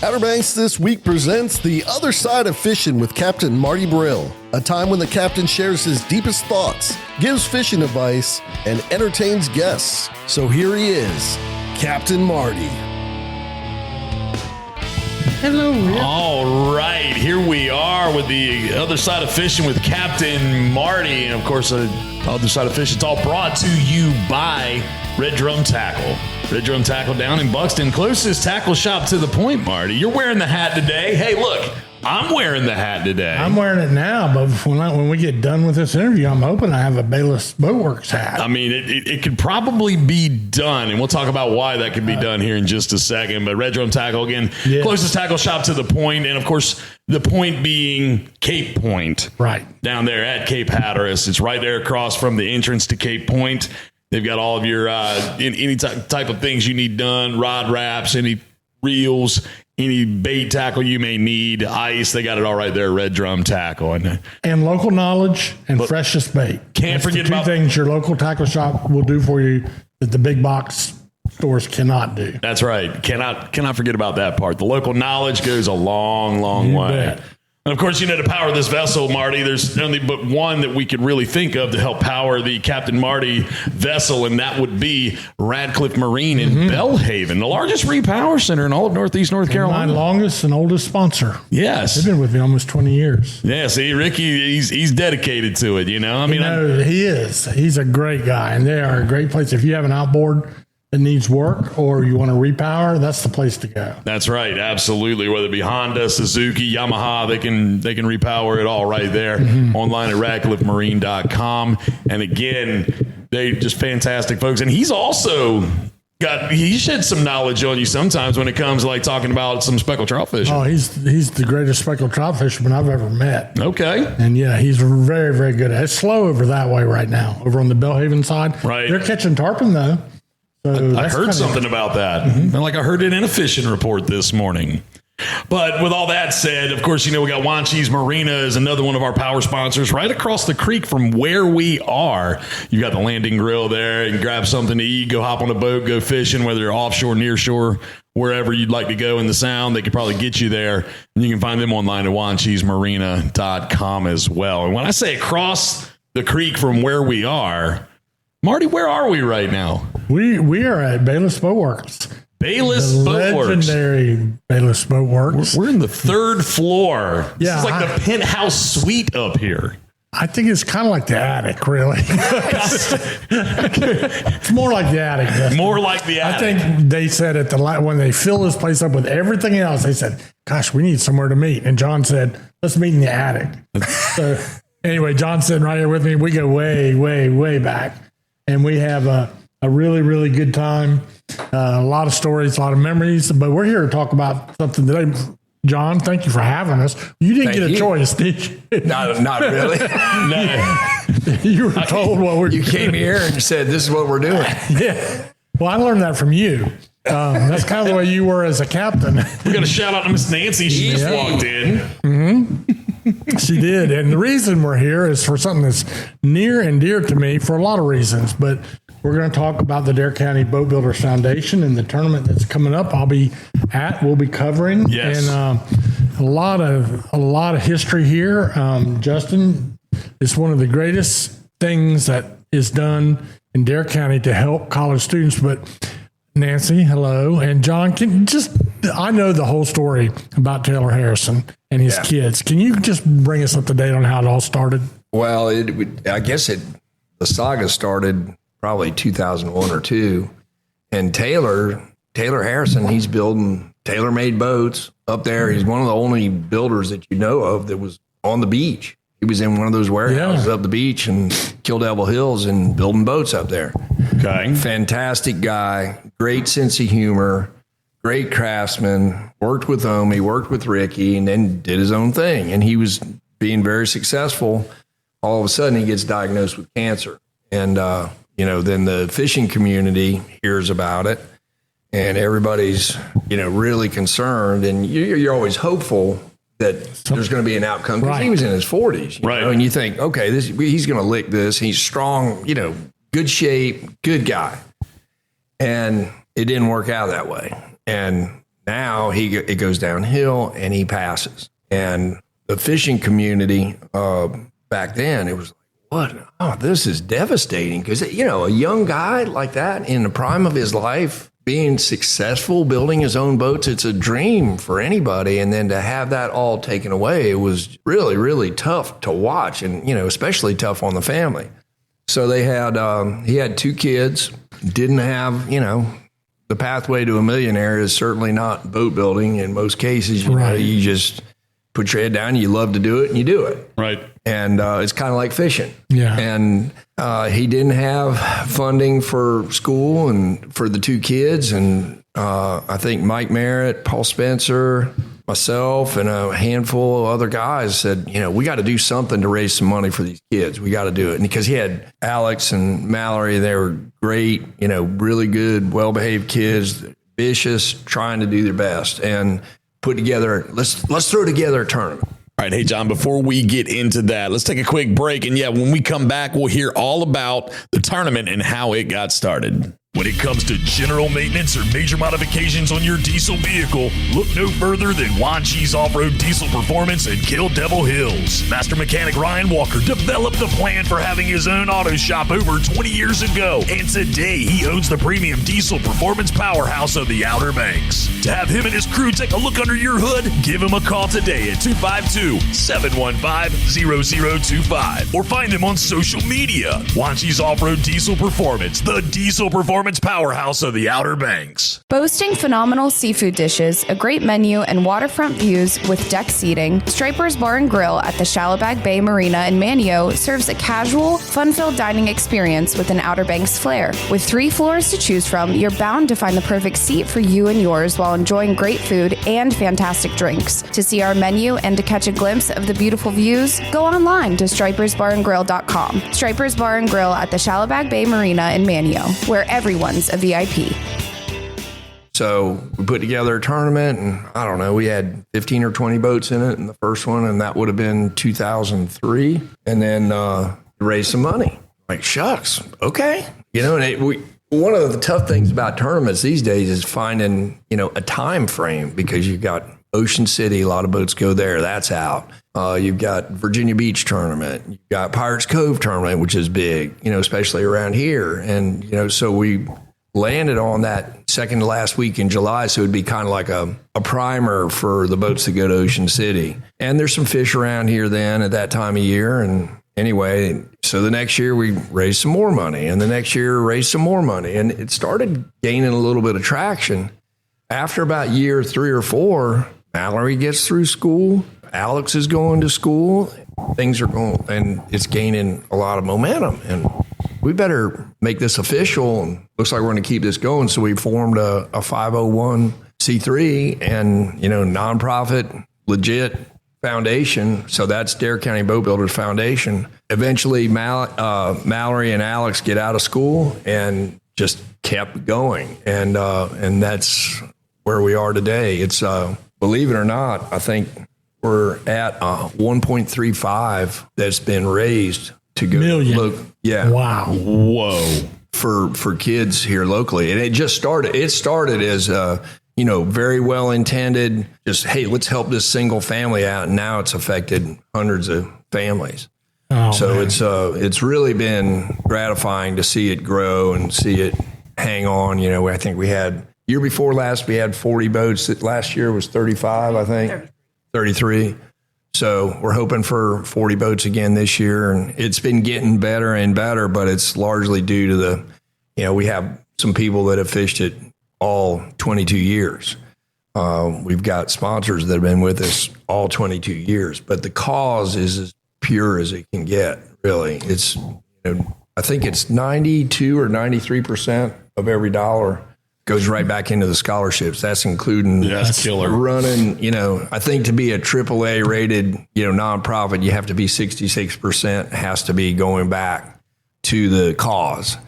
Outer Banks This Week presents The Other Side of Fishing with Captain Marty Brill, a time when the captain shares his deepest thoughts, gives fishing advice, and entertains guests. So here he is, Captain Marty. Hello. All right, here we are with The Other Side of Fishing with Captain Marty. And of course, The Other Side of Fishing, it's all brought to you by Red Drum Tackle. Red Drum Tackle down in Buxton, closest tackle shop to the point, Marty. You're wearing the hat today. Hey, look, I'm wearing the hat today. I'm wearing it now, but when we get done with this interview, I'm hoping I have a Bayliss Boatworks hat. I mean, it could probably be done, and we'll talk about why that could be done here in just a second. But Red Drum Tackle, again, closest tackle shop to the point, and of course, the point being Cape Point. Right. Down there at Cape Hatteras. It's right there across from the entrance to Cape Point. They've got all of your any type of things you need done, rod wraps, any reels, any bait tackle you may need, ice. They got it all right there, Red Drum Tackle. And local knowledge and freshest bait. Can't forget about two things your local tackle shop will do for you that the big box stores cannot do. That's right. Cannot forget about that part. The local knowledge goes a long, long way. Bet. And of course, to power this vessel, Marty, there's only but one that we could really think of to help power the Captain Marty vessel, and that would be Radcliffe Marine in Belhaven, the largest repower center in all of Northeast North Carolina. My longest and oldest sponsor. Yes. They've been with me almost 20 years. Yeah, see, Ricky, he's dedicated to it, I mean, he is. He's a great guy, and they are a great place. If you have an outboard that needs work or you want to repower, that's the place to go. That's right. Absolutely. Whether it be Honda, Suzuki, Yamaha, they can repower it all right there online at radcliffemarine.com. And again, they just fantastic folks. And he's also he sheds some knowledge on you sometimes when it comes to like talking about some speckled trout fishing. Oh, he's the greatest speckled trout fisherman I've ever met. Okay. And yeah, he's very, very good. It's slow over that way right now, over on the Belhaven side. Right. They're catching tarpon though. So I heard something about that. Like I heard it in a fishing report this morning. But with all that said, of course, we got Wanchese Marina is another one of our power sponsors right across the creek from where we are. You got the landing grill there. You can grab something to eat, go hop on a boat, go fishing, whether you're offshore, near shore, wherever you'd like to go in the Sound. They could probably get you there. And you can find them online at wanchesemarina.com as well. And when I say across the creek from where we are, Marty, where are we right now? We are at Bayliss Boatworks. Bayliss Boatworks. Legendary Bayliss Boatworks. We're in the third floor. Yeah, this is like the penthouse suite up here. I think it's kind of like the attic, really. It's more like the attic. Justin. More like the attic. I think they said when they fill this place up with everything else, they said, gosh, we need somewhere to meet. And John said, let's meet in the attic. So anyway, John's sitting right here with me. We go way, way, way back. And we have a really, really good time. A lot of stories, a lot of memories. But we're here to talk about something today. John, thank you for having us. You didn't get a choice, did you? Not really. No. You were told what we're doing. You came here and said, this is what we're doing. Yeah. Well, I learned that from you. That's kind of the way you were as a captain. We got a shout out to Miss Nancy. She just walked in. She did. And the reason we're here is for something that's near and dear to me for a lot of reasons. But we're going to talk about the Dare County Boatbuilders Foundation and the tournament that's coming up. We'll be covering. Yes. And a lot of history here. Justin, it's one of the greatest things that is done in Dare County to help college students. But Nancy, hello. And John, I know the whole story about Taylor Harrison and his kids. Can you just bring us up to date on how it all started? Well, I guess the saga started probably 2001 or 2. And Taylor Harrison, he's building tailor-made boats up there. He's one of the only builders that you know of that was on the beach. He was in one of those warehouses up the beach in Kill Devil Hills and building boats up there. Okay. Fantastic guy, great sense of humor, great craftsman, worked with Omi, worked with Ricky, and then did his own thing. And he was being very successful. All of a sudden, he gets diagnosed with cancer. And, then the fishing community hears about it, and everybody's, really concerned. And you're always hopeful that there's going to be an outcome because he was in his 40s. You know? And you think, okay, he's going to lick this. He's strong, good shape, good guy. And it didn't work out that way. And Now it goes downhill and he passes. And the fishing community back then, it was like, what? Oh, this is devastating. Because, a young guy like that in the prime of his life, being successful, building his own boats, it's a dream for anybody. And then to have that all taken away, it was really, really tough to watch and, especially tough on the family. So he had 2 kids, didn't have, the pathway to a millionaire is certainly not boat building. In most cases, you just put your head down, you love to do it and you do it. Right. And it's kind of like fishing. Yeah. And he didn't have funding for school and for the 2 kids. And I think Mike Merritt, Paul Spencer, myself, and a handful of other guys said, we got to do something to raise some money for these kids. We got to do it. And because he had Alex and Mallory, they were great, really good, well-behaved kids, ambitious, trying to do their best and put together, let's throw together a tournament. All right. Hey, John, before we get into that, let's take a quick break. And when we come back, we'll hear all about the tournament and how it got started. When it comes to general maintenance or major modifications on your diesel vehicle, look no further than Wanchese Off-Road Diesel Performance in Kill Devil Hills. Master mechanic Ryan Walker developed the plan for having his own auto shop over 20 years ago, and today he owns the premium diesel performance powerhouse of the Outer Banks. To have him and his crew take a look under your hood, give him a call today at 252-715-0025 or find him on social media. Wanchese Off-Road Diesel Performance, the diesel performance powerhouse of the Outer Banks. Boasting phenomenal seafood dishes, a great menu, and waterfront views with deck seating, Striper's Bar and Grill at the Shallowbag Bay Marina in Manio serves a casual, fun-filled dining experience with an Outer Banks flair. With 3 floors to choose from, you're bound to find the perfect seat for you and yours while enjoying great food and fantastic drinks. To see our menu and to catch a glimpse of the beautiful views, go online to stripersbarandgrill.com. Striper's Bar and Grill at the Shallowbag Bay Marina in Manio, where everyone's a VIP. So we put together a tournament, and I don't know, we had 15 or 20 boats in it in the first one, and that would have been 2003. And then raised some money. Like, shucks, okay. One of the tough things about tournaments these days is finding, a time frame, because you've got Ocean City, a lot of boats go there, that's out. You've got Virginia Beach tournament, you've got Pirates Cove tournament, which is big, especially around here. And, so we landed on that second to last week in July. So it'd be kind of like a primer for the boats that go to Ocean City. And there's some fish around here then at that time of year. And anyway, so the next year we raised some more money, and the next year raised some more money. And it started gaining a little bit of traction. After about year 3 or 4, Mallory gets through school. Alex is going to school. Things are going, and it's gaining a lot of momentum. And we better make this official. And looks like we're going to keep this going. So we formed a 501c3 and, nonprofit, legit foundation. So that's Dare County Boatbuilders Foundation. Eventually, Mallory and Alex get out of school and just kept going. And that's where we are today. It's, believe it or not, I think we're at 1.35 that's been raised to go million. Look. Yeah. Wow. Whoa. For kids here locally. And it started as, very well intended, just, hey, let's help this single family out. And now it's affected hundreds of families. Oh, so man. It's really been gratifying to see it grow and see it hang on. I think we had year before last, we had 40 boats. Last year was 35, I think. 33. So we're hoping for 40 boats again this year. And it's been getting better and better, but it's largely due to we have some people that have fished it all 22 years. We've got sponsors that have been with us all 22 years, but the cause is as pure as it can get, really. It's, I think it's 92 or 93% of every dollar goes right back into the scholarships. That's including that's killer. Running, I think to be a AAA rated, nonprofit, you have to be 66% has to be going back to the cause.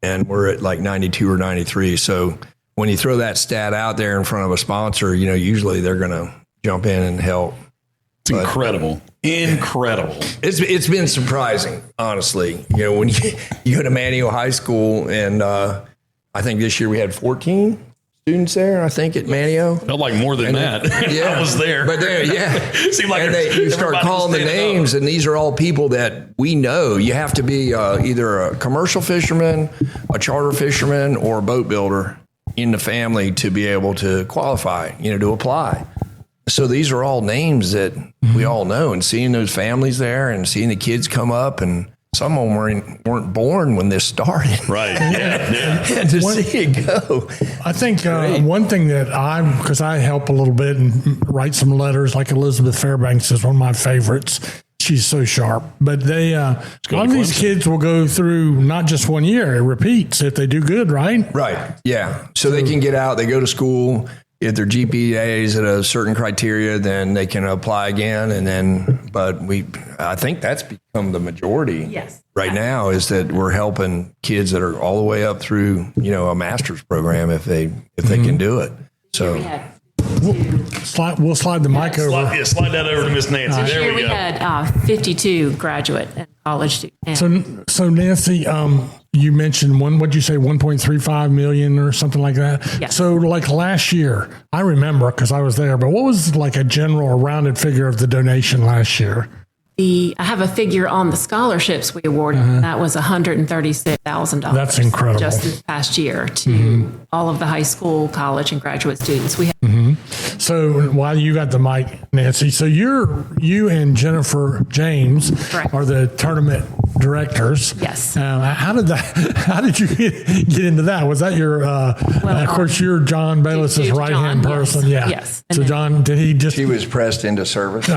And we're at like 92 or 93. So when you throw that stat out there in front of a sponsor, usually they're going to jump in and help. It's incredible. Incredible. It's been surprising, honestly. When you go to Manio High School, and I think this year we had 14 students there, I think, at Manio. Felt like more than that. I was there. But there, yeah. Seemed like you start everybody calling was the standing names, up. and these are all people that we know. You have to be either a commercial fisherman, a charter fisherman, or a boat builder in the family to be able to qualify, to apply. So these are all names that we all know, and seeing those families there and seeing the kids come up, and some of them weren't born when this started. Right. Yeah. And to see it go. I think one thing that because I help a little bit and write some letters, like Elizabeth Fairbanks is one of my favorites. She's so sharp. But a lot of these kids will go through not just 1 year, it repeats if they do good, right? Right. Yeah. So they can get out, they go to school. If their GPA is at a certain criteria, then they can apply again. I think that's become the majority right now, is that we're helping kids that are all the way up through, a master's program if they can do it. So we'll slide the mic over. Slide that over to Miss Nancy. There Here we we go. had 52 graduate and college students. So Nancy, you mentioned what'd you say, 1.35 million or something like that? Yes. So like last year, I remember because I was there, but what was like a general or rounded figure of the donation last year? I have a figure on the scholarships we awarded. That was $136,000. That's incredible. Just this past year to all of the high school, college, and graduate students. We had So while you got the mic, Nancy, so you and Jennifer James Correct. are the tournament directors. Yes. How did you get into that? Was that your? Of course, you're John Bayless's John, right hand yes. person. Yeah. Yes. So And then- John, did he just? he was pressed into service.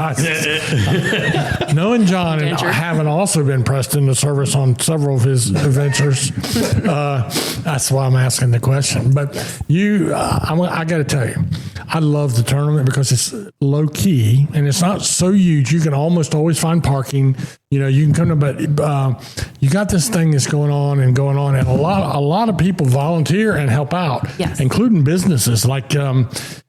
Knowing John and Adventure. having also been pressed into service on several of his adventures, that's why I'm asking the question. But I got to tell you, I love the tournament because it's low key and it's not so huge. You can almost always find parking. You can come to, but you got this thing that's going on, and a lot of people volunteer and help out, Yes. including businesses like.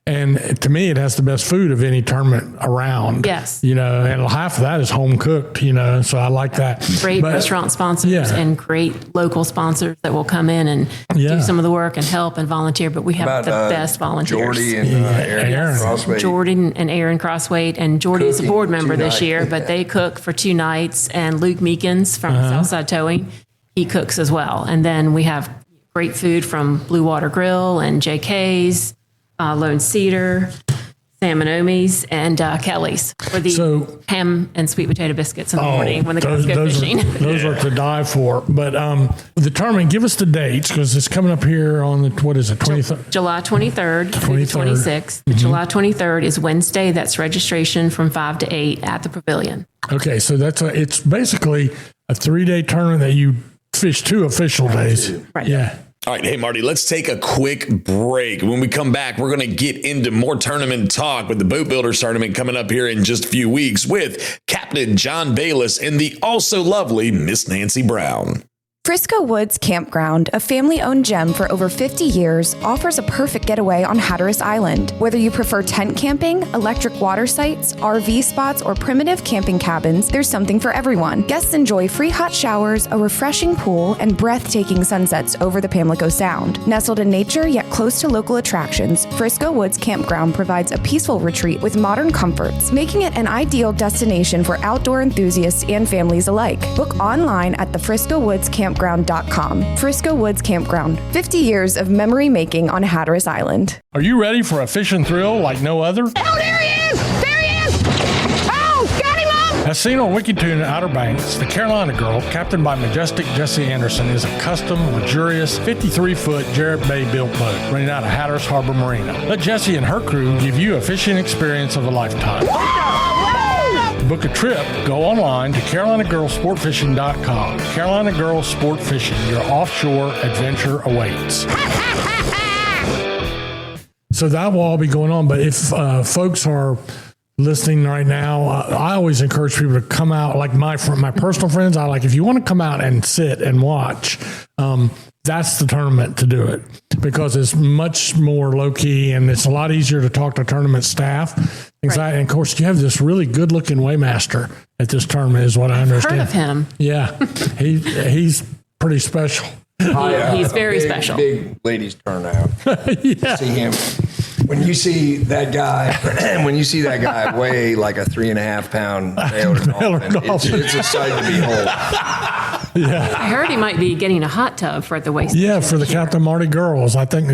And to me, it has the best food of any tournament around. Yes. And half of that is home cooked, so I like that. great restaurant sponsors Yeah. and great local sponsors that will come in and do some of the work and help and volunteer. But we have the best volunteers. Jordy and Aaron Crossway. Jordan and Aaron Crossweight, and Jordy is a Cooking board member 2 this nights. year, but they cook for 2 nights. And Luke Meekins from Southside Towing, he cooks as well. And then we have great food from Blue Water Grill and JK's, Lone Cedar, Sam and Omi's, and Kelly's for the ham and sweet potato biscuits in the morning when the guys go fishing. Those are to die for. But the tournament, give us the dates because it's coming up here on the, 23rd? July 23rd through the 26th. July 23rd is Wednesday. That's registration from 5 to 8 at the pavilion. Okay, so it's basically a 3-day tournament that you fish 2 official days. Right. Yeah. All right, hey, Marty, let's take a quick break. When we come back, we're going to get into more tournament talk with the Boatbuilders Tournament coming up here in just a few weeks with Captain John Bayliss and the also lovely Miss Nancy Brown. Frisco Woods Campground, a family-owned gem for over 50 years, offers a perfect getaway on Hatteras Island. Whether you prefer tent camping, electric water sites, RV spots, or primitive camping cabins, there's something for everyone. Guests enjoy free hot showers, a refreshing pool, and breathtaking sunsets over the Pamlico Sound. Nestled in nature yet close to local attractions, Frisco Woods Campground provides a peaceful retreat with modern comforts, making it an ideal destination for outdoor enthusiasts and families alike. Book online at the Frisco Woods Campground.com. Frisco Woods Campground, 50 years of memory making on Hatteras Island. Are you ready for a fishing thrill like no other? Oh, there he is! There he is! Oh, got him up! As seen on WikiTune in Outer Banks, the Carolina Girl, captained by majestic Jesse Anderson, is a custom, luxurious 53-foot Jarrett Bay built boat running out of Hatteras Harbor Marina. Let Jesse and her crew give you a fishing experience of a lifetime. Book a trip, go online to CarolinaGirlSportFishing.com. Carolina Girl Sport Fishing, your offshore adventure awaits. So that will all be going on. But if folks are listening right now, I always encourage people to come out. Like my personal friends, if you want to come out and sit and watch, that's the tournament to do it because it's much more low key and it's a lot easier to talk to tournament staff. And of course, you have this really good looking weighmaster at this tournament, is what I understand. Heard of him? Yeah, he's pretty special. He's very special. Big ladies turnout. Yeah. See him. When you see that guy, weigh like a 3.5 pound dolphin, it's a sight to behold. Yeah. I heard he might be getting a hot tub for the waist. Yeah, for the Captain Marty girls, I think.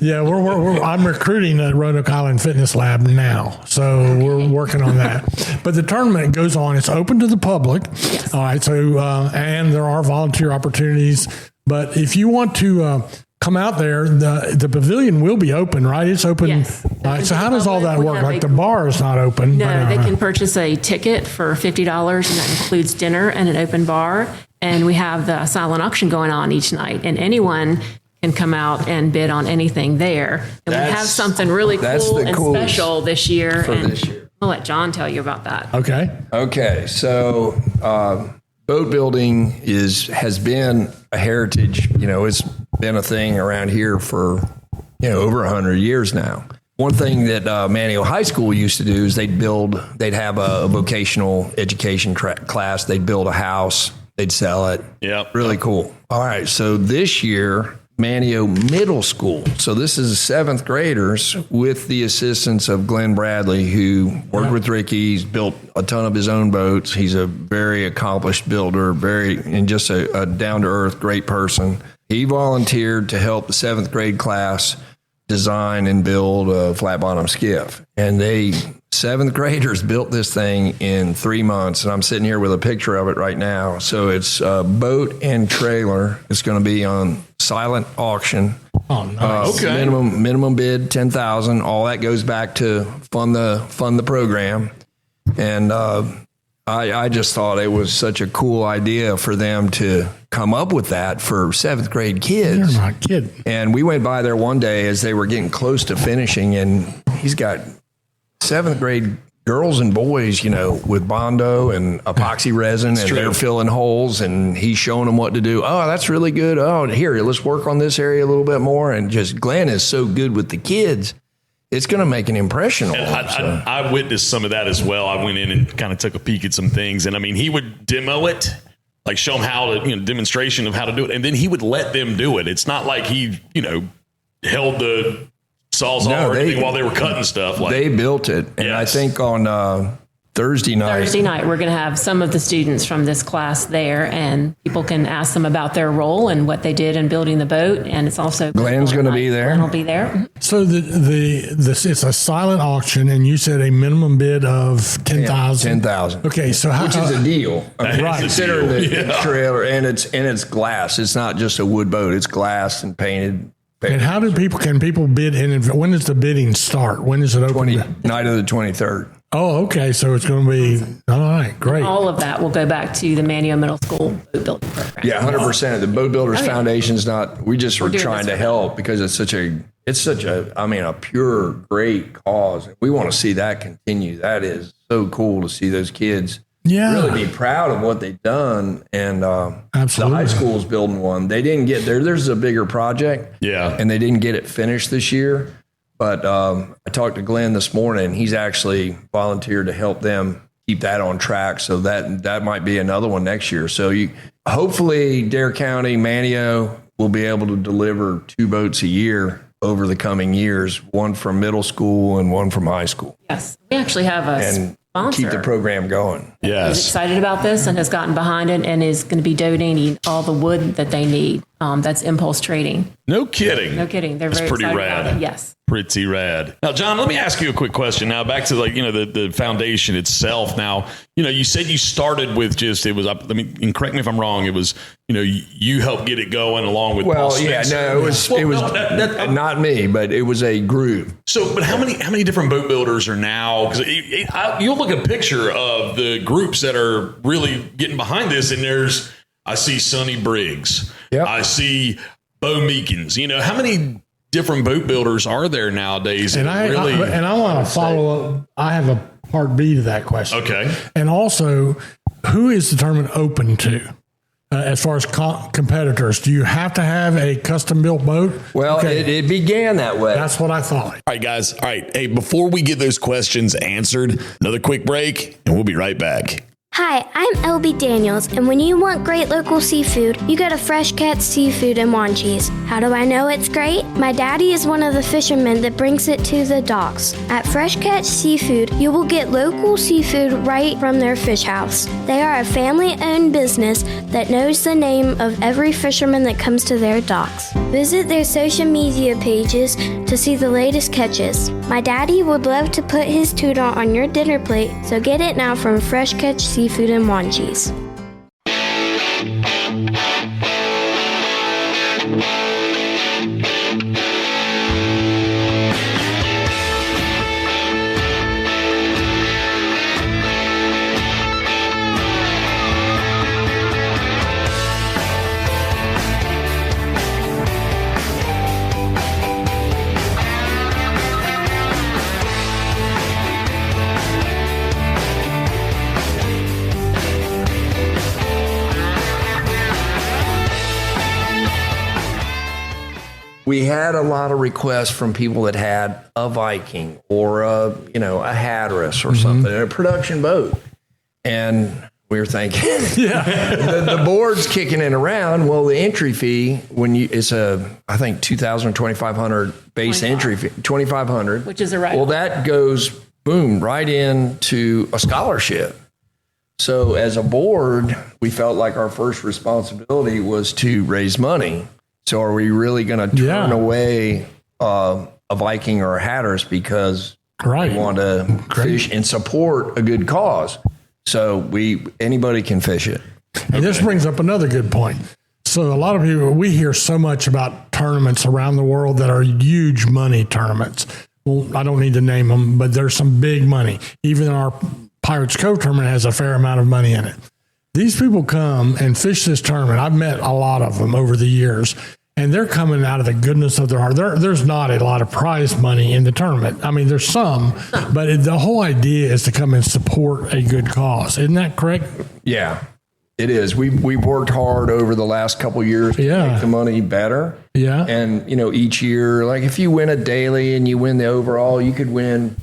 Yeah, I'm recruiting at Roanoke Island Fitness Lab now, so we're working on that. But the tournament goes on; it's open to the public. Yes. All right, so and there are volunteer opportunities. But if you want to come out there, the pavilion will be open, right? It's open. Yes. Right, so how does all that We work? have Like the bar is not open. No, but, they can purchase a ticket for $50, and that includes dinner and an open bar. And we have the silent auction going on each night, and anyone can come out and bid on anything there. And we have something really cool and special this year. I'll let John tell you about that. Okay. So boat building has been a heritage. It's been a thing around here for over 100 years now. One thing that Manteo High School used to do is they'd have a vocational education class. They'd build a house, they'd sell it. Yeah, really cool. All right, so this year, Manteo Middle School. So this is 7th graders with the assistance of Glenn Bradley, who worked with Ricky. He's built a ton of his own boats. He's a very accomplished builder, and just a down-to-earth, great person. He volunteered to help the 7th grade class design and build a flat bottom skiff. And 7th graders built this thing in 3 months. And I'm sitting here with a picture of it right now. So it's a boat and trailer. It's going to be on silent auction. Oh, nice. Okay. Minimum bid, $10,000. All that goes back to fund the program. And I just thought it was such a cool idea for them to come up with that for 7th grade kids. You're not kidding. And we went by there one day as they were getting close to finishing, and he's got 7th grade girls and boys, with Bondo and epoxy resin, and they're filling holes, and he's showing them what to do. Oh, that's really good. Oh, here, let's work on this area a little bit more. And just Glenn is so good with the kids. It's going to make an impression on them. I witnessed some of that as well. I went in and kind of took a peek at some things. And I mean, he would demo it, like show them how to, demonstration of how to do it. And then he would let them do it. It's not like he, held the sawzall or anything while they were cutting stuff. They built it. And I think on Thursday night, we're going to have some of the students from this class there, and people can ask them about their role and what they did in building the boat. And it's also Glenn's going to be there. Glenn will be there. So it's a silent auction, and you said a minimum bid of $10,000. $10,000. Okay, so which is a deal. Right. Considering the trailer, and it's glass. It's not just a wood boat. It's glass and painted. And how can people bid in? When does the bidding start? When is it open? Night of the 23rd. Oh, okay. So it's going to be, all right, great. All of that will go back to the Manteo Middle School boat building program. Yeah, 100%. The Boatbuilders Foundation's we just were trying to help because it's such a pure, great cause. We want to see that continue. That is so cool to see those kids really be proud of what they've done. And absolutely. The high school's building one. They didn't get there. There's a bigger project. Yeah. And they didn't get it finished this year. But I talked to Glenn this morning. He's actually volunteered to help them keep that on track. So that might be another one next year. So hopefully Dare County, Manteo will be able to deliver 2 boats a year over the coming years, one from middle school and one from high school. Yes. We actually have a sponsor. Keep the program going. Yes. Who's excited about this and has gotten behind it and is going to be donating all the wood that they need. That's Impulse Trading. No kidding. No kidding. They're very pretty excited rad. about it. Yes. Pretty rad. Now, John, let me ask you a quick question. Now, back to the foundation itself. Now, you said you started with and correct me if I'm wrong. It was, you helped get it going along with. Well, it was not me, but it was a group. So, but how many different boat builders are now? Because you'll look at a picture of the groups that are really getting behind this, and I see Sonny Briggs. Yep. I see Bo Meekins. How many different boat builders are there nowadays? And I want to follow up. I have a part B to that question. Okay. And also, who is the tournament open to? As far as competitors, do you have to have a custom built boat? Well, it began that way. That's what I thought. All right, guys. All right. Hey, before we get those questions answered, another quick break, and we'll be right back. Hi, I'm LB Daniels, and when you want great local seafood, you go to Fresh Catch Seafood in Wanchese. How do I know it's great? My daddy is one of the fishermen that brings it to the docks. At Fresh Catch Seafood, you will get local seafood right from their fish house. They are a family-owned business that knows the name of every fisherman that comes to their docks. Visit their social media pages to see the latest catches. My daddy would love to put his tuna on your dinner plate, so get it now from Fresh Catch Seafood in Wanchese. We had a lot of requests from people that had a Viking or a Hatteras or something, a production boat. And we were thinking, the board's kicking it around. Well, the entry fee, it's I think 2,000 or 2,500 base entry fee, 2,500. Which is a right. Well, that goes, boom, right into a scholarship. So as a board, we felt like our first responsibility was to raise money. So are we really going to turn away a Viking or a Hatteras because we want to fish and support a good cause? So anybody can fish it. And this brings up another good point. So a lot of people, we hear so much about tournaments around the world that are huge money tournaments. Well, I don't need to name them, but there's some big money. Even our Pirates Cove tournament has a fair amount of money in it. These people come and fish this tournament. I've met a lot of them over the years, and they're coming out of the goodness of their heart. There's not a lot of prize money in the tournament. I mean, there's some, but the whole idea is to come and support a good cause. Isn't that correct? Yeah, it is. We've worked hard over the last couple of years to make the money better. Yeah. And, each year, like if you win a daily and you win the overall, you could win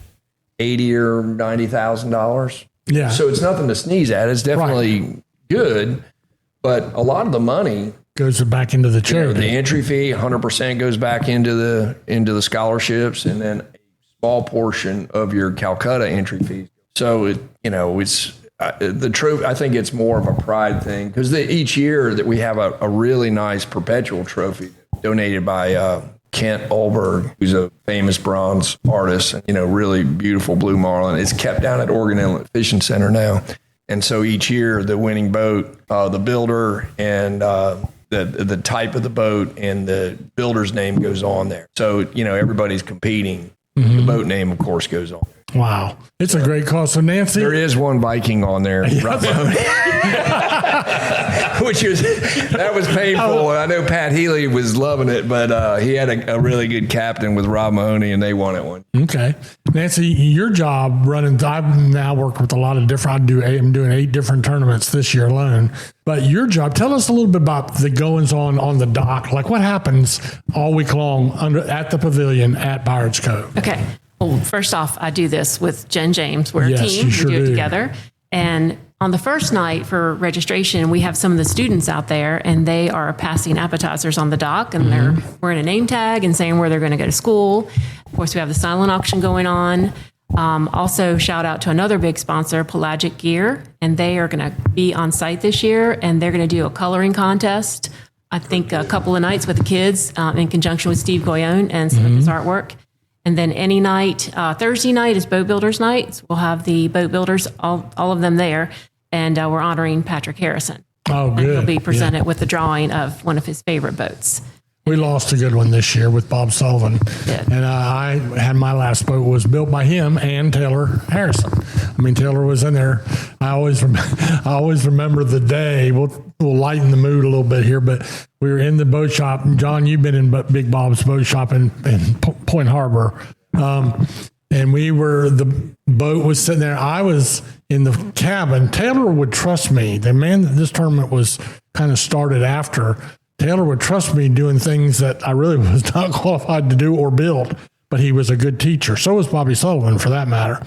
$80,000 or $90,000. Yeah. So it's nothing to sneeze at. It's definitely good, but a lot of the money goes back into the charity. The entry fee, 100% goes back into the scholarships, and then a small portion of your Calcutta entry fee. So it's the trophy. I think it's more of a pride thing because each year that we have a really nice perpetual trophy donated by Kent Olberg, who's a famous bronze artist, and, really beautiful blue marlin. It's kept down at Oregon Inlet Fishing Center now. And so each year the winning boat, the builder, and the type of the boat and the builder's name goes on there. So, everybody's competing. The boat name, of course, goes on. Wow. It's a great cause. So, Nancy? There is one Viking on there. That was painful. I know Pat Healy was loving it, but he had a really good captain with Rob Mahoney, and they won it one. Okay. Nancy, your job running, I've now worked with a lot of different, I'm doing 8 different tournaments this year alone. But your job, tell us a little bit about the goings on the dock. Like what happens all week long at the pavilion at Pirates Cove? Okay. Well, first off, I do this with Jen James. We're a team. We do it together. And on the first night for registration, we have some of the students out there, and they are passing appetizers on the dock, and they're wearing a name tag and saying where they're going to go to school. Of course, we have the silent auction going on. Also, shout out to another big sponsor, Pelagic Gear, and they are going to be on site this year, and they're going to do a coloring contest, I think a couple of nights with the kids in conjunction with Steve Goyone and some of his artwork. And then any night, Thursday night is Boatbuilders night. We'll have the boat builders, all of them there. And we're honoring Patrick Harrison. Oh, good. And he'll be presented with the drawing of one of his favorite boats. We lost a good one this year with Bob Sullivan. And I had my last boat was built by him and Taylor Harrison. I mean, Taylor was in there. I always remember the day. We'll lighten the mood a little bit here, but we were in the boat shop. John, you've been in Big Bob's boat shop in Point Harbor. And the boat was sitting there. I was in the cabin. Taylor would trust me. The man that this tournament was kind of started after, Taylor would trust me doing things that I really was not qualified to do or build, but he was a good teacher. So was Bobby Sullivan, for that matter.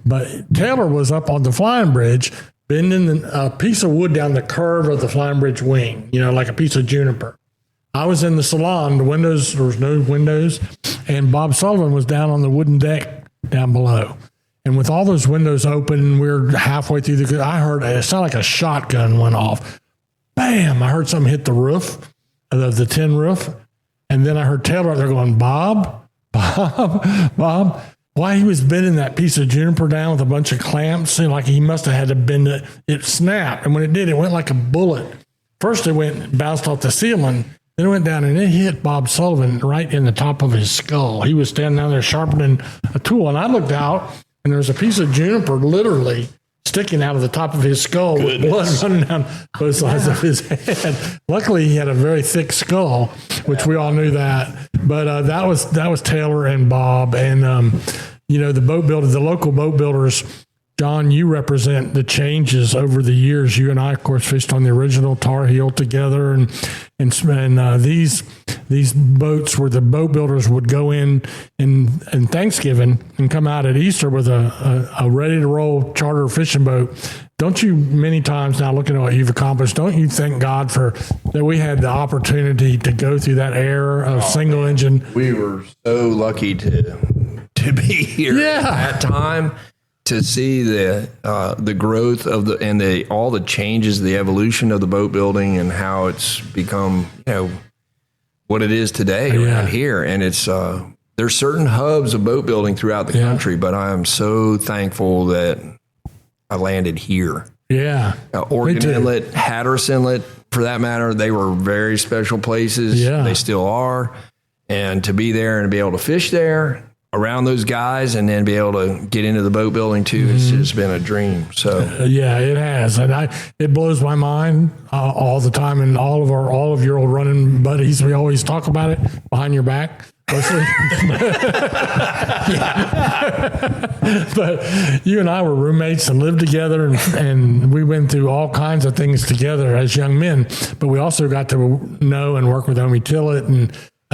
But Taylor was up on the flying bridge bending a piece of wood down the curve of the flying bridge wing, like a piece of juniper. I was in the salon, there was no windows, and Bob Sullivan was down on the wooden deck down below. And with all those windows open, we were halfway through I heard, it sounded like a shotgun went off. Bam! I heard something hit the roof, the tin roof. And then I heard Taylor out there going, Bob. Why he was bending that piece of juniper down with a bunch of clamps, seemed like he must have had to bend it. It snapped. And when it did, it went like a bullet. First, it bounced off the ceiling. Then it went down and it hit Bob Sullivan right in the top of his skull. He was standing down there sharpening a tool. And I looked out, and there was a piece of juniper literally sticking out of the top of his skull with blood running down both sides of his head. Luckily, he had a very thick skull, which we all knew that. But that was Taylor and Bob. And, the local boat builders. John, you represent the changes over the years. You and I, of course, fished on the original Tar Heel together, and these boats where the boat builders would go in Thanksgiving and come out at Easter with a ready to roll charter fishing boat. Don't you, many times now, looking at what you've accomplished, don't you thank God for that we had the opportunity to go through that era of single engine? We were so lucky to be here at that time. To see the growth of all the changes, the evolution of the boat building, and how it's become, what it is today around here. And it's there's certain hubs of boat building throughout the country, but I am so thankful that I landed here. Yeah, Oregon Inlet, Hatteras Inlet, for that matter, they were very special places. Yeah, they still are. And to be there and to be able to fish there around those guys, and then be able to get into the boat building too, it's just been a dream. So it has, and it blows my mind all the time. And all of your old running buddies, we always talk about it behind your back, mostly. But you and I were roommates and lived together, and we went through all kinds of things together as young men. But we also got to know and work with Omi Tillett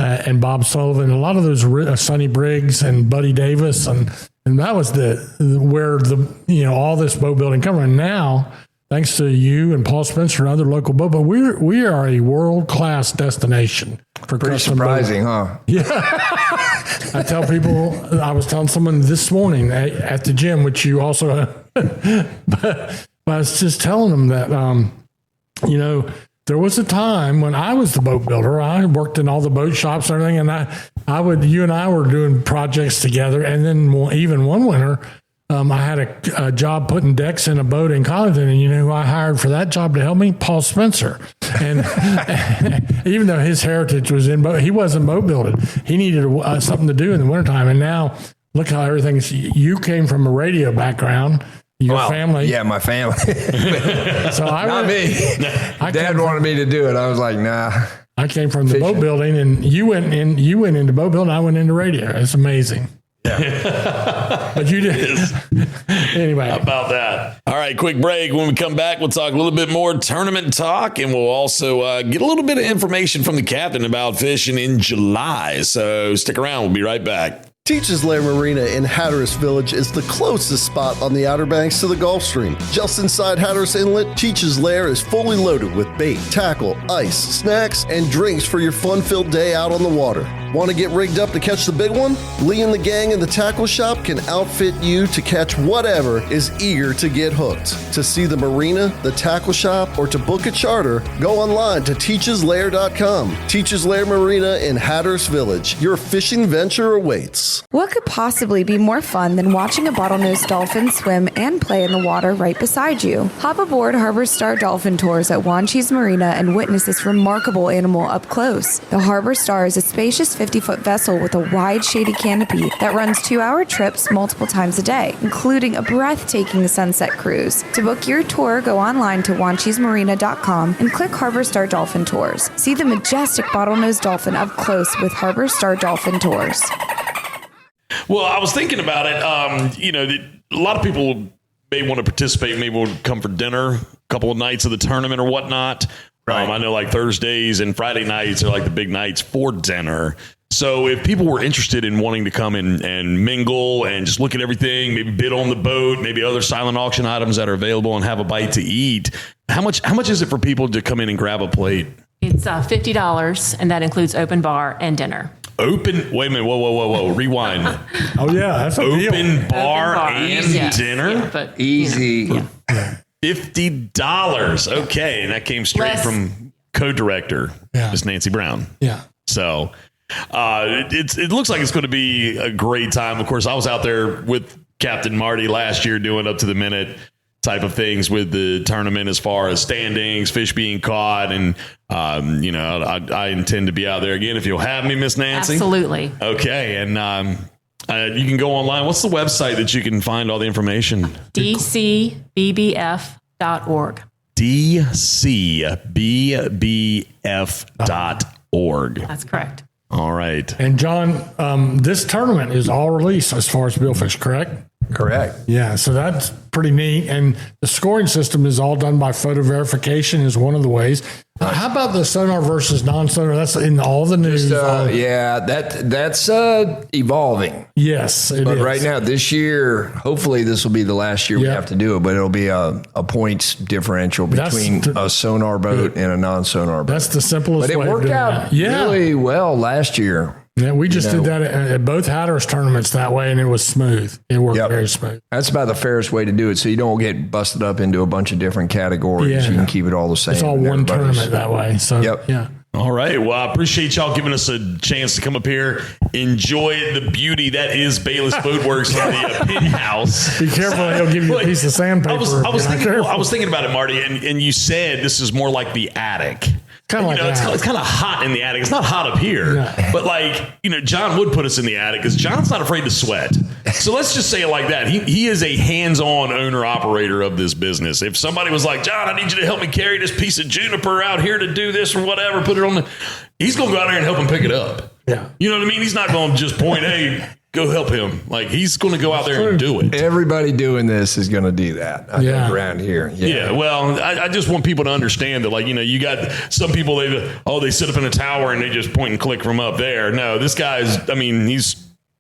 and Bob Sullivan, a lot of those Sonny Briggs and Buddy Davis, and that was where all this boat building come from. Now, thanks to you and Paul Spencer and other local boat, but we are a world class destination for pretty custom surprising, huh? Yeah, I tell people. I was telling someone this morning at the gym, which you also, but I was just telling them that there was a time when I was the boat builder. I worked in all the boat shops and everything, and you and I were doing projects together. And then even one winter, I had a job putting decks in a boat in Collington, and you know who I hired for that job to help me? Paul Spencer. And even though his heritage was in boat, he wasn't boat building. He needed something to do in the wintertime. And now look how everything's. You came from a radio background. Your family. Yeah, my family. So Not me. Dad wanted me to do it. I was like, nah. I came from the boat building, and you went into boat building. I went into radio. It's amazing. Yeah. But you did. Anyway. How about that? All right, quick break. When we come back, we'll talk a little bit more tournament talk, and we'll also get a little bit of information from the captain about fishing in July. So stick around. We'll be right back. Teachers Lair Marina in Hatteras Village is the closest spot on the Outer Banks to the Gulf Stream. Just inside Hatteras Inlet, Teachers Lair is fully loaded with bait, tackle, ice, snacks, and drinks for your fun-filled day out on the water. Want to get rigged up to catch the big one? Lee and the gang in the tackle shop can outfit you to catch whatever is eager to get hooked. To see the marina, the tackle shop, or to book a charter, go online to teacheslair.com. Teachers Lair Marina in Hatteras Village. Your fishing venture awaits. What could possibly be more fun than watching a bottlenose dolphin swim and play in the water right beside you? Hop aboard Harbor Star Dolphin Tours at Wanchese Marina and witness this remarkable animal up close. The Harbor Star is a spacious 50-foot vessel with a wide, shady canopy that runs 2-hour trips multiple times a day, including a breathtaking sunset cruise. To book your tour, go online to wanchesemarina.com and click Harbor Star Dolphin Tours. See the majestic bottlenose dolphin up close with Harbor Star Dolphin Tours. Well, I was thinking about it. A lot of people may want to participate, maybe will come for dinner a couple of nights of the tournament or whatnot. Right. I know like Thursdays and Friday nights are like the big nights for dinner. So if people were interested in wanting to come in and mingle and just look at everything, maybe bid on the boat, maybe other silent auction items that are available and have a bite to eat, how much is it for people to come in and grab a plate? It's $50, and that includes open bar and dinner. Wait a minute. Whoa. Rewind. Oh, yeah. That's a deal. Open bar and Yes. dinner? Yeah, but, Easy. $50. Okay. And that came straight Less. from co-director, Yeah. Miss Nancy Brown. Yeah. So it looks like it's going to be a great time. Of course, I was out there with Captain Marty last year doing up to the minute type of things with the tournament as far as standings, fish being caught. And, I intend to be out there again if you'll have me, Miss Nancy. absolutely. Okay. And you can go online. What's the website that you can find all the information? DCBBF.org. DCBBF.org. That's correct. All right. And John, this tournament is all release as far as billfish, correct? Correct. Yeah, so that's pretty neat. And the scoring system is all done by photo verification is one of the ways. How about the sonar versus non-sonar? That's in all the news. Yeah, that's evolving. Yes, it But is. right now, this year, hopefully this will be the last year we Yeah. have to do it, but it'll be a points differential between a sonar boat and a non-sonar boat. That's the simplest But it way of worked doing out that. Yeah. really well last year. Yeah, we just did that at both Hatteras tournaments that way, and it was smooth. It worked Yep. very smooth. That's about the fairest way to do it, so you don't get busted up into a bunch of different categories. Yeah. You can keep it all the same. It's all and one everybody's- tournament that way. So, Yep. yeah. All right. Well, I appreciate y'all giving us a chance to come up here, enjoy the beauty that is Bayliss Boatworks in the pin house. Be careful, he'll give you a piece of sandpaper. I was if you're not thinking. careful. I was thinking about it, Marty, and you said this is more like the attic. Kinda like it's that. kind of hot in the attic. It's not hot up here, Yeah. but John would put us in the attic because John's not afraid to sweat. So let's just say it like that. He is a hands-on owner operator of this business. If somebody was like, John, I need you to help me carry this piece of juniper out here to do this or whatever, put it on he's going to go out there and help him pick it up. Yeah. You know what I mean? He's not going to just point, hey, go help him. Like he's going to go out there and do it. Everybody doing this is going to do that. I Yeah. think around here. Yeah, well, I just want people to understand that, you got some people, they sit up in a tower and they just point and click from up there. No, this guy's,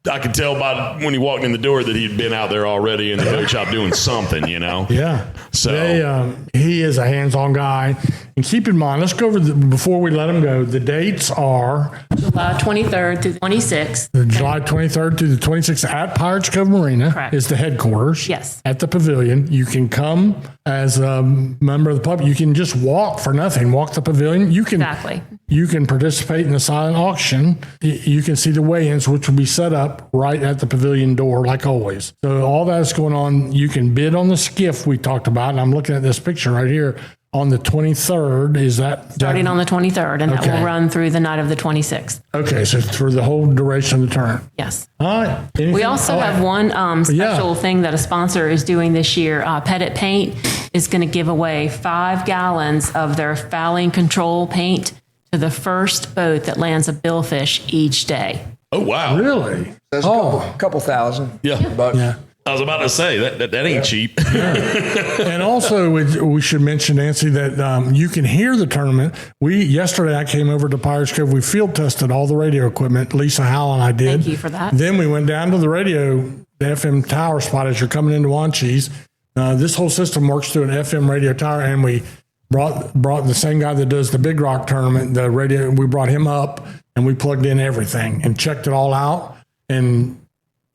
I could tell by when he walked in the door that he'd been out there already in the boat shop doing something, Yeah. So he is a hands-on guy. And keep in mind, let's go over before we let him go. The dates are July 23rd through the 26th. the July 23rd through the 26th at Pirates Cove Marina. Correct. Is the headquarters. Yes. At the pavilion. You can come as a member of the public. You can just walk for nothing. Walk the pavilion. You can Exactly. You can participate in the silent auction. You can see the weigh-ins, which will be set up right at the pavilion door, like always. So all that's going on. You can bid on the skiff we talked about, and I'm looking at this picture right here on the 23rd. Is that Starting on the 23rd, and that Okay. will run through the night of the 26th. Okay, so through the whole duration of the tournament. Yes. All right. Anything? We also All right. have one special Yeah. thing that a sponsor is doing this year. Pettit Paint is going to give away 5 gallons of their fouling control paint to the first boat that lands a billfish each day. oh wow, Really? That's a couple thousand. Yeah. But Yeah. I was about to say that ain't cheap. And also, we should mention, Nancy, that you can hear the tournament. Yesterday I came over to Pirates Cove. We field tested all the radio equipment. Lisa Howell and I did. Thank you for that. Then we went down to the radio, the FM tower spot as you're coming into Wanchese. This whole system works through an FM radio tower, and we brought the same guy that does the Big Rock tournament, the radio. We brought him up, and we plugged in everything and checked it all out. And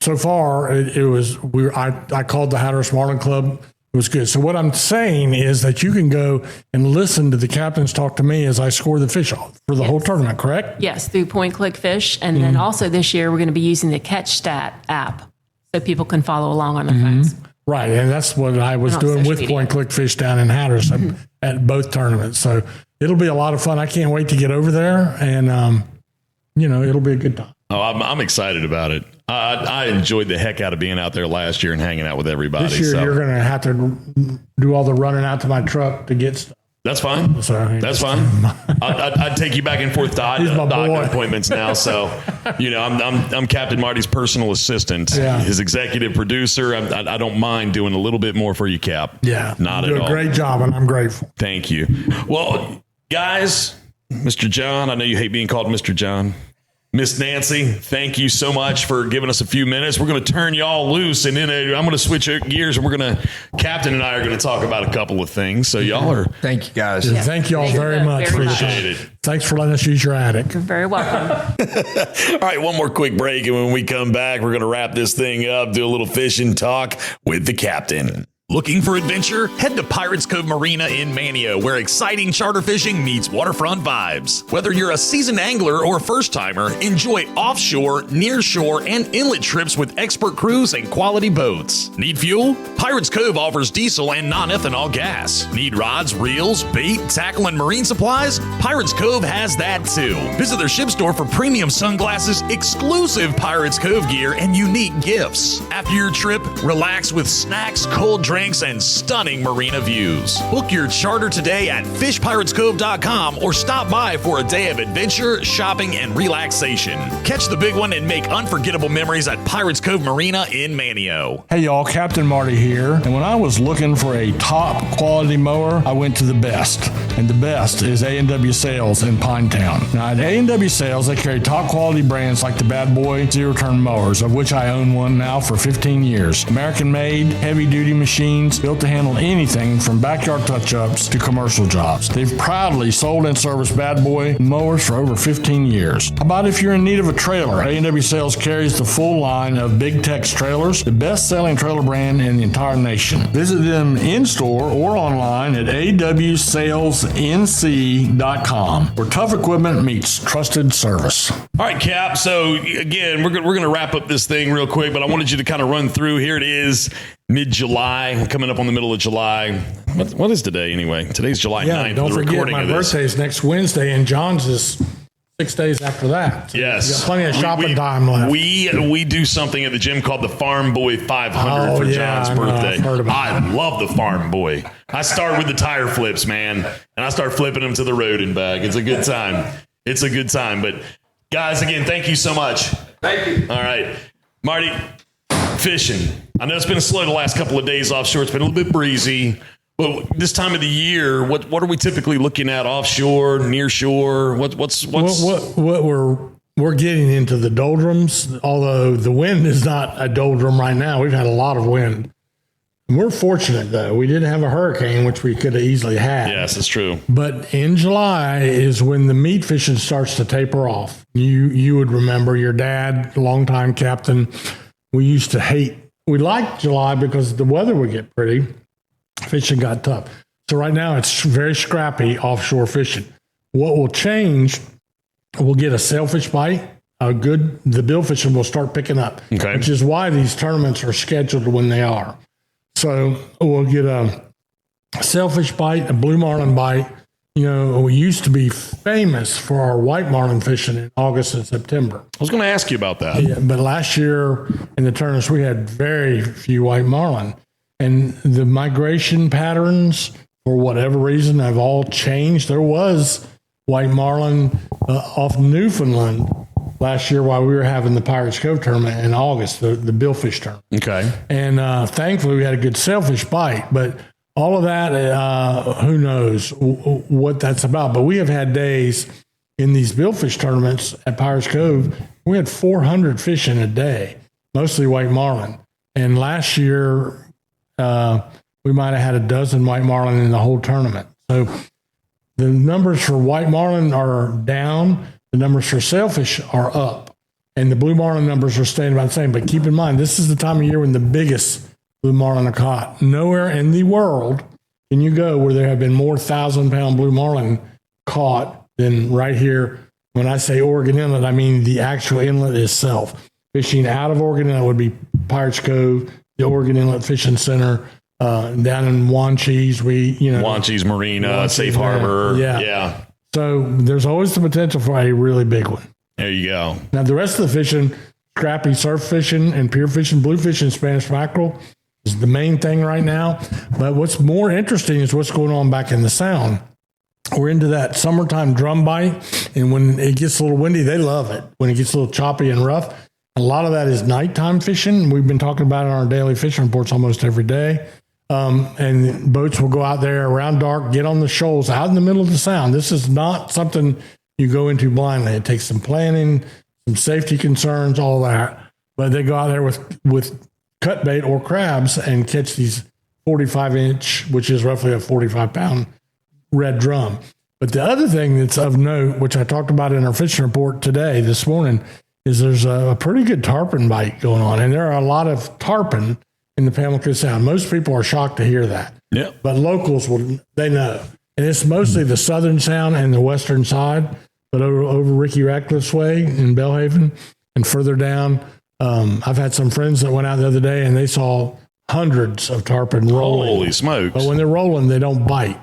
so far, I called the Hatteras Marlin Club. It was good. So what I'm saying is that you can go and listen to the captains talk to me as I score the fish for the whole tournament, correct? Yes, through Point Click Fish. And then also this year, we're going to be using the Catch Stat app so people can follow along on their phones. Right. And that's what I was on doing social with media. Point Click Fish down in Hatteras at both tournaments. So it'll be a lot of fun. I can't wait to get over there, and, it'll be a good time. Oh, I'm excited about it. I enjoyed the heck out of being out there last year and hanging out with everybody. This year, so you're going to have to do all the running out to my truck to get stuff. that's fine. So, That's fine. I'd take you back and forth to He's my doctor boy. appointments now. So, I'm Captain Marty's personal assistant, Yeah. his executive producer. I don't mind doing a little bit more for you, Cap. Yeah. Not you at do all. a great job, and I'm grateful. Thank you. Well, guys, Mr. John, I know you hate being called Mr. John. Miss Nancy, thank you so much for giving us a few minutes. We're going to turn y'all loose, and then I'm going to switch gears, and Captain and I are going to talk about a couple of things. So y'all are... Thank you, guys. Yeah, thank you all very much. Appreciate it. Thanks for letting us use your attic. You're very welcome. All right, one more quick break, and when we come back, we're going to wrap this thing up, do a little fishing talk with the captain. Looking for adventure? Head to Pirates Cove Marina in Manio, where exciting charter fishing meets waterfront vibes. Whether you're a seasoned angler or a first-timer, enjoy offshore, nearshore, and inlet trips with expert crews and quality boats. Need fuel? Pirates Cove offers diesel and non-ethanol gas. Need rods, reels, bait, tackle, and marine supplies? Pirates Cove has that too. Visit their ship store for premium sunglasses, exclusive Pirates Cove gear, and unique gifts. After your trip, relax with snacks, cold drinks, and stunning marina views. Book your charter today at fishpiratescove.com or stop by for a day of adventure, shopping, and relaxation. Catch the big one and make unforgettable memories at Pirates Cove Marina in Manio. Hey y'all, Captain Marty here. And when I was looking for a top quality mower, I went to the best. And the best is A&W Sales in Pinetown. Now at A&W Sales, they carry top quality brands like the Bad Boy zero-turn mowers, of which I own one now for 15 years. American-made, heavy-duty machines built to handle anything from backyard touch-ups to commercial jobs. They've proudly sold and serviced Bad Boy mowers for over 15 years. How about if you're in need of a trailer? A&W Sales carries the full line of Big Tex trailers, the best-selling trailer brand in the entire nation. Visit them in-store or online at awsalesnc.com, where tough equipment meets trusted service. All right, Cap. So, again, we're going to wrap up this thing real quick, but I wanted you to kind of run through. Here it is, mid-July, coming up on the middle of July. What is today, anyway? Today's July 9th. Don't for the forget, recording my of this. birthday's next Wednesday, and John's is 6 days after that. So yes. you got plenty of shopping time left. We do something at the gym called the Farm Boy 500 for John's birthday. I love the Farm Boy. I start with the tire flips, man, and I start flipping them to the road and back. It's a good time. It's a good time. But, guys, again, thank you so much. Thank you. All right. Marty, fishing. I know it's been slow the last couple of days offshore. It's been a little bit breezy. But this time of the year, what are we typically looking at offshore, near shore? What's what we're getting into the doldrums, although the wind is not a doldrum right now. We've had a lot of wind. We're fortunate, though. We didn't have a hurricane, which we could have easily had. Yes, it's true. But in July is when the meat fishing starts to taper off. You would remember your dad, longtime captain. We used to hate. We liked July because the weather would get pretty. Fishing got tough. So right now it's very scrappy offshore fishing. What will change, we'll get a sailfish bite. The bill fishing will start picking up, which is why these tournaments are scheduled when they are. So we'll get a sailfish bite, a blue marlin bite. You know, we used to be famous for our white marlin fishing in August and September. I was going to ask you about that. Yeah, but last year in the tournaments, we had very few white marlin. And the migration patterns, for whatever reason, have all changed. There was white marlin off Newfoundland last year while we were having the Pirates Cove tournament in August, the billfish tournament. Okay. And thankfully, we had a good sailfish bite. But all of that, who knows what that's about. But we have had days in these billfish tournaments at Pirates Cove, we had 400 fish in a day, mostly white marlin. And last year, we might have had a dozen white marlin in the whole tournament. So the numbers for white marlin are down. The numbers for sailfish are up. And the blue marlin numbers are staying about the same. But keep in mind, this is the time of year when the biggest blue marlin are caught. Nowhere in the world can you go where there have been more 1,000-pound blue marlin caught than right here. When I say Oregon Inlet, I mean the actual inlet itself. Fishing out of Oregon Inlet would be Pirates Cove, the Oregon Inlet Fishing Center, down in Wanchese. Wanchese Marina, Safe Harbor. Yeah. So there's always the potential for a really big one. There you go. Now, the rest of the fishing, scrappy surf fishing and pier fishing, blue fishing, Spanish mackerel is the main thing right now. But what's more interesting is what's going on back in the Sound. We're into that summertime drum bite. And when it gets a little windy, they love it. When it gets a little choppy and rough, a lot of that is nighttime fishing. We've been talking about it on our daily fishing reports almost every day. And boats will go out there around dark, get on the shoals out in the middle of the Sound. This is not something you go into blindly. It takes some planning, some safety concerns, all that. But they go out there with cut bait or crabs and catch these 45-inch, which is roughly a 45-pound red drum. But the other thing that's of note, which I talked about in our fishing report this morning, is there's a pretty good tarpon bite going on. And there are a lot of tarpon in the Pamlico Sound. Most people are shocked to hear that. Yeah. But locals, they know. And it's mostly the southern sound and the western side. But over Ricky Ratcliffe's Way in Belhaven and further down, I've had some friends that went out the other day and they saw hundreds of tarpon rolling. Holy smokes. But when they're rolling, they don't bite.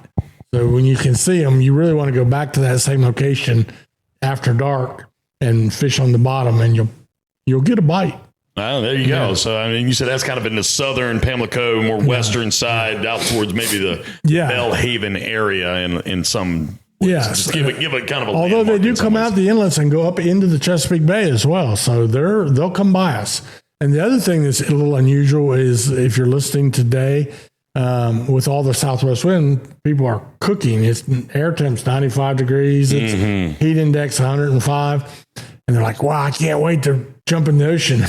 So when you can see them, you really want to go back to that same location after dark and fish on the bottom, and you'll get a bite. Oh, there you go. So, I mean, you said that's kind of in the southern Pamlico, more western side, out towards maybe the Belhaven area in some. Yeah, just give it kind of a. Although they do come out the inlets and go up into the Chesapeake Bay as well, so they'll come by us. And the other thing that's a little unusual is if you're listening today, with all the southwest wind, people are cooking. It's air temps 95 degrees. It's heat index 105, and they're like, "Wow, I can't wait to jump in the ocean."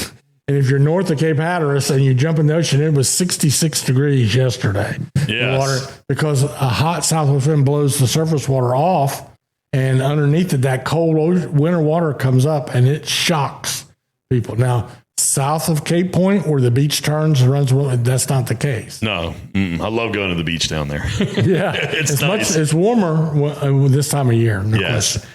And if you're north of Cape Hatteras and you jump in the ocean, it was 66 degrees yesterday. Yes. Water, because a hot southwest wind blows the surface water off, and underneath it, that cold winter water comes up, and it shocks people. Now, south of Cape Point, where the beach turns and runs, that's not the case. No, I love going to the beach down there. Yeah, it's nice. It's warmer this time of year. No yes. question.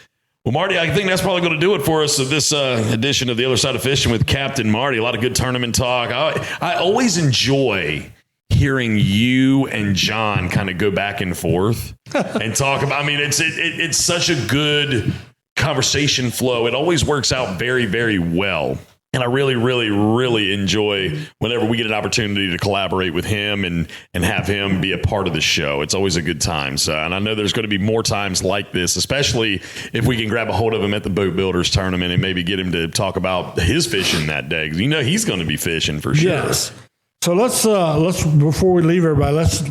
Well, Marty, I think that's probably going to do it for us of this edition of The Other Side of Fishing with Captain Marty. A lot of good tournament talk. I always enjoy hearing you and John kind of go back and forth and talk about. I mean, it's such a good conversation flow. It always works out very, very well. And I really, really, really enjoy whenever we get an opportunity to collaborate with him and have him be a part of the show. It's always a good time. So, and I know there's going to be more times like this, especially if we can grab a hold of him at the Boatbuilders Tournament and maybe get him to talk about his fishing that day. 'Cause he's going to be fishing for sure. Yes. So let's before we leave everybody, let's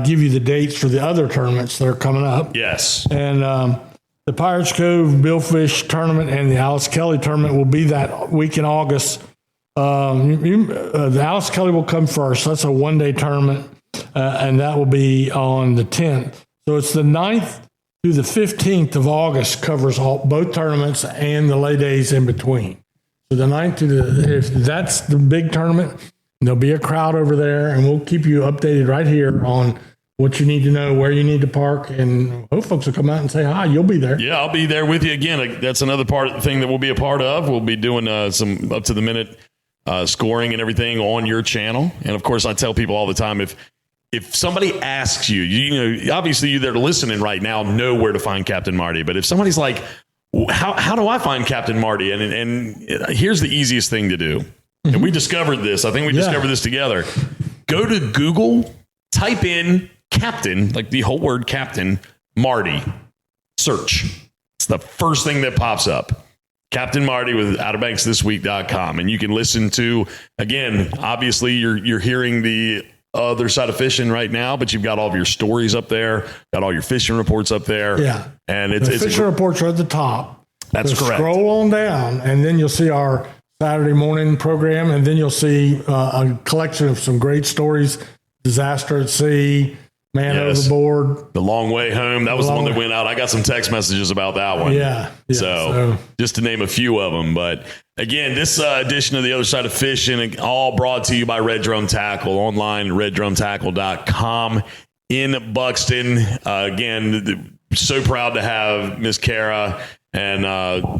give you the dates for the other tournaments that are coming up. Yes. And the Pirates Cove Billfish Tournament and the Alice Kelly Tournament will be that week in August. The Alice Kelly will come first. That's a one-day tournament, and that will be on the 10th. So it's the 9th through the 15th of August, covers both tournaments and the lay days in between. So the 9th if that's the big tournament, there'll be a crowd over there, and we'll keep you updated right here on what you need to know, where you need to park, and hope folks will come out and say hi. You'll be there. Yeah, I'll be there with you again. That's another part of the thing that we'll be a part of. We'll be doing some up to the minute scoring and everything on your channel. And of course, I tell people all the time, if somebody asks you, obviously you that are listening right now know where to find Captain Marty. But if somebody's like, how do I find Captain Marty? And here's the easiest thing to do. And we discovered this. I think we discovered this together. Go to Google, type in Captain, like the whole word Captain, Marty. Search. It's the first thing that pops up. Captain Marty with OuterBanksThisWeek.com. And you can listen to, again, obviously you're hearing the other side of fishing right now, but you've got all of your stories up there, got all your fishing reports up there. Yeah. And it's fishing reports are at the top. That's correct. Scroll on down, and then you'll see our Saturday morning program, and then you'll see a collection of some great stories. Disaster at sea, man overboard. The Long Way Home. That was the one that went out. I got some text messages about that one. Yeah. So just to name a few of them. But again, this edition of The Other Side of Fishing, all brought to you by Red Drum Tackle, online at reddrumtackle.com in Buxton. Again, so proud to have Miss Kara and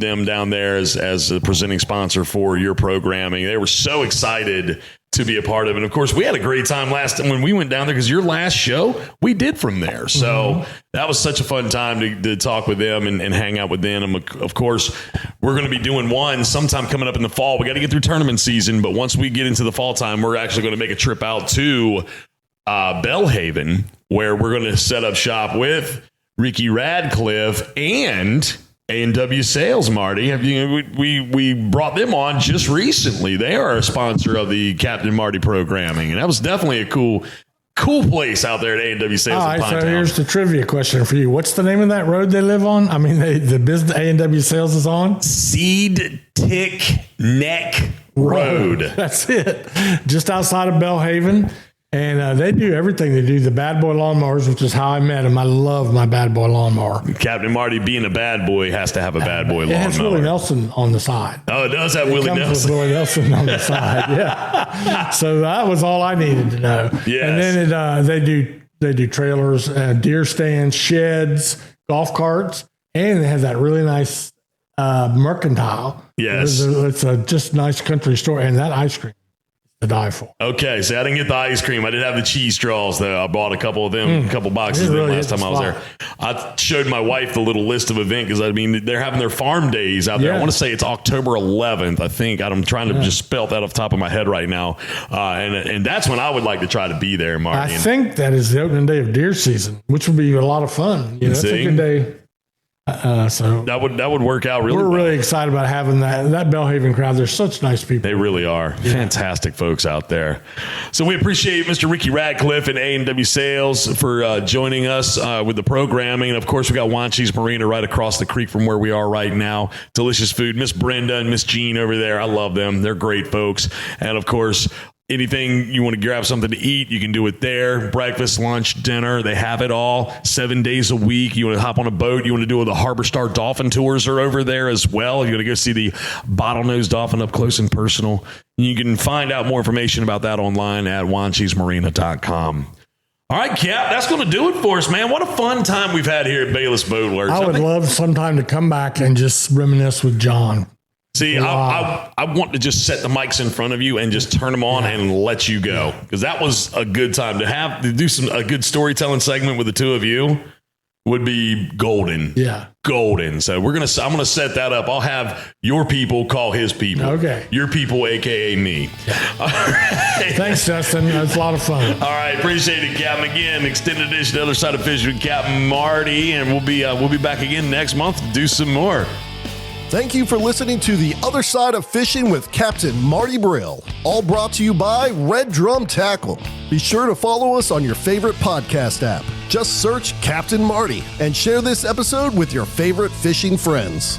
them down there as a presenting sponsor for your programming. They were so excited to be a part of it. And of course, we had a great time last time when we went down there, because your last show we did from there. So that was such a fun time to talk with them and hang out with them. And of course, we're going to be doing one sometime coming up in the fall. We got to get through tournament season, but once we get into the fall time, we're actually going to make a trip out to Belhaven, where we're going to set up shop with Ricky Radcliffe and A&W Sales, Marty. We brought them on just recently. They are a sponsor of the Captain Marty programming, and that was definitely a cool Cool place out there at A&W Sales All in right, so Pinetown. here's the trivia question for you. What's the name of that road they live on? I mean, the business A&W Sales is on? Seed Tick Neck Road. That's it. Just outside of Belhaven. And they do everything. They do the bad boy lawnmowers, which is how I met them. I love my bad boy lawnmower. Captain Marty, being a bad boy, has to have a bad boy lawnmower. It has Willie Nelson on the side. Oh, it does have Willie Comes Nelson. with Willie Nelson on the side, yeah. So that was all I needed to know. Yes. And then they do trailers, deer stands, sheds, golf carts, and they have that really nice mercantile. Yes. It's a just nice country store, and that ice cream to die for. Okay, so I didn't get the ice cream. I did have the cheese straws, though. I bought a couple of them, a couple boxes of them really last time I was there. I showed my wife the little list of events because, I mean, they're having their farm days out there. Yeah. I want to say it's October 11th, I think. I'm trying to just spell that off the top of my head right now. And that's when I would like to try to be there, Marty. I think that is the opening day of deer season, which would be a lot of fun. You know, that's a good day. So that would work out really we're well. really excited about having that Belhaven crowd. They're such nice people. They really are. Fantastic folks out there. So we appreciate Mr. Ricky Radcliffe and A&W Sales for joining us with the programming. And of course, we got Wanchese Marina right across the creek from where we are right now. Delicious food. Miss Brenda and Miss Jean over there. I love them. They're great folks. And of course, anything you want to grab something to eat, you can do it there. Breakfast, lunch, dinner, they have it all 7 days a week. You want to hop on a boat, you want to do the Harbor Star Dolphin Tours are over there as well. You want to go see the bottlenose dolphin up close and personal. You can find out more information about that online at wanchesemarina.com. All right, Cap, that's going to do it for us, man. What a fun time we've had here at Bayliss Boatworks. I would love sometime to come back and just reminisce with John. See, I want to just set the mics in front of you and just turn them on and let you go, because that was a good time to do a good storytelling segment with the two of you would be golden. Yeah. Golden. So I'm going to set that up. I'll have your people call his people. Okay. Your people, AKA me. Yeah. All right. Thanks, Justin. That's a lot of fun. All right. Appreciate it, Captain. Again, extended edition, The Other Side of Fishing with Captain Marty. And we'll be back again next month to do some more. Thank you for listening to The Other Side of Fishing with Captain Marty Brill. All brought to you by Red Drum Tackle. Be sure to follow us on your favorite podcast app. Just search Captain Marty and share this episode with your favorite fishing friends.